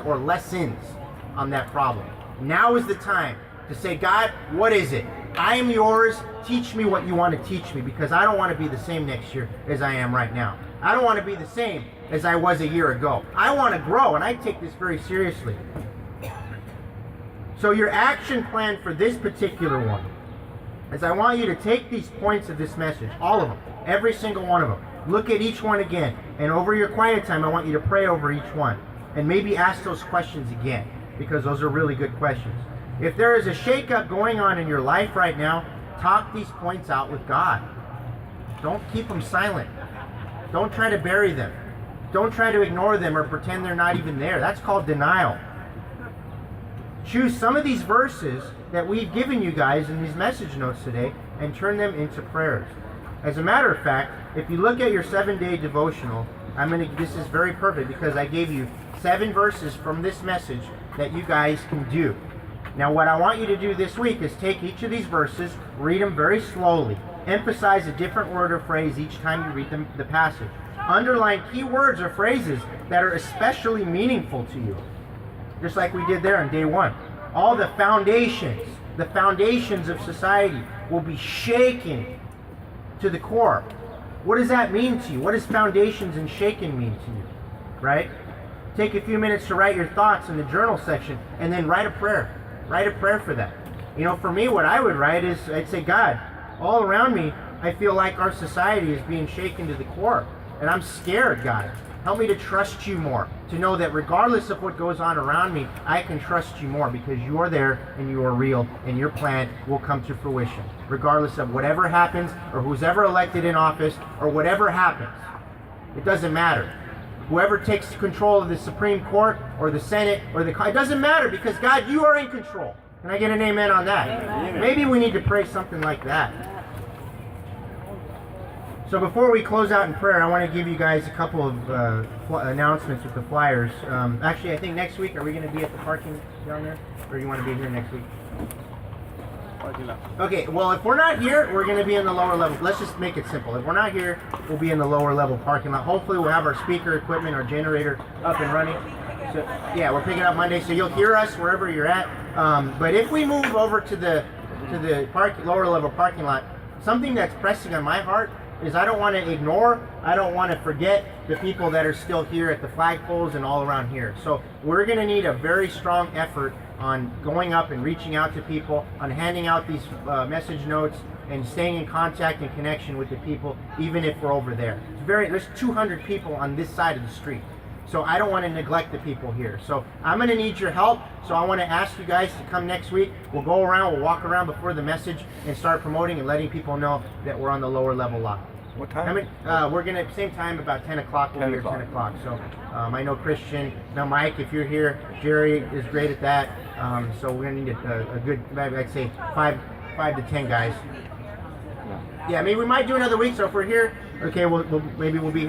or lessons on that problem. Now is the time to say, God, what is it? I am yours. Teach me what you want to teach me, because I don't want to be the same next year as I am right now. I don't want to be the same as I was a year ago. I want to grow, and I take this very seriously. So your action plan for this particular one is I want you to take these points of this message, all of them, every single one of them. Look at each one again, and over your quiet time, I want you to pray over each one, and maybe ask those questions again, because those are really good questions. If there is a shakeup going on in your life right now, talk these points out with God. Don't keep them silent. Don't try to bury them. Don't try to ignore them or pretend they're not even there. That's called denial. Choose some of these verses that we've given you guys in these message notes today and turn them into prayers. As a matter of fact, if you look at your 7-day devotional, this is very perfect, because I gave you 7 verses from this message that you guys can do. Now what I want you to do this week is take each of these verses, read them very slowly, emphasize a different word or phrase each time you read the passage. Underline key words or phrases that are especially meaningful to you, just like we did there on day 1. All the foundations of society will be shaken to the core. What does that mean to you? What does foundations and shaken mean to you? Right? Take a few minutes to write your thoughts in the journal section, and then write a prayer. Write a prayer for that. You know, for me, what I would write is, I'd say, God, all around me, I feel like our society is being shaken to the core. And I'm scared, God. Help me to trust you more. To know that regardless of what goes on around me, I can trust you more, because you are there and you are real, and your plan will come to fruition. Regardless of whatever happens, or who's ever elected in office, or whatever happens. It doesn't matter. Whoever takes control of the Supreme Court or the Senate or it doesn't matter, because God, you are in control. Can I get an amen on that? Amen. Maybe we need to pray something like that. So before we close out in prayer, I want to give you guys a couple of announcements with the flyers. Actually, I think next week, are we going to be at the parking down there? Or do you want to be here next week? Okay, well, if we're not here, we're going to be in the lower level. Let's just make it simple. If we're not here, we'll be in the lower level parking lot. Hopefully, we'll have our speaker equipment, our generator up and running. So, yeah, we're picking up Monday, so you'll hear us wherever you're at. But if we move over to the lower level parking lot, something that's pressing on my heart is I don't want to ignore, I don't want to forget the people that are still here at the flagpoles and all around here. So we're going to need a very strong effort on going up and reaching out to people, on handing out these message notes, and staying in contact and connection with the people, even if we're over there. There's 200 people on this side of the street. So I don't want to neglect the people here. So I'm going to need your help. So I want to ask you guys to come next week. We'll go around, we'll walk around before the message and start promoting and letting people know that we're on the lower level lot. What time? We're going to, same time, about 10 o'clock. We'll be here 10 o'clock. So I know Christian, now Mike, if you're here, Jerry is great at that. So we're going to need a good, I'd say 5 to 10 guys. Yeah, maybe we might do another week. So if we're here, okay, maybe we'll be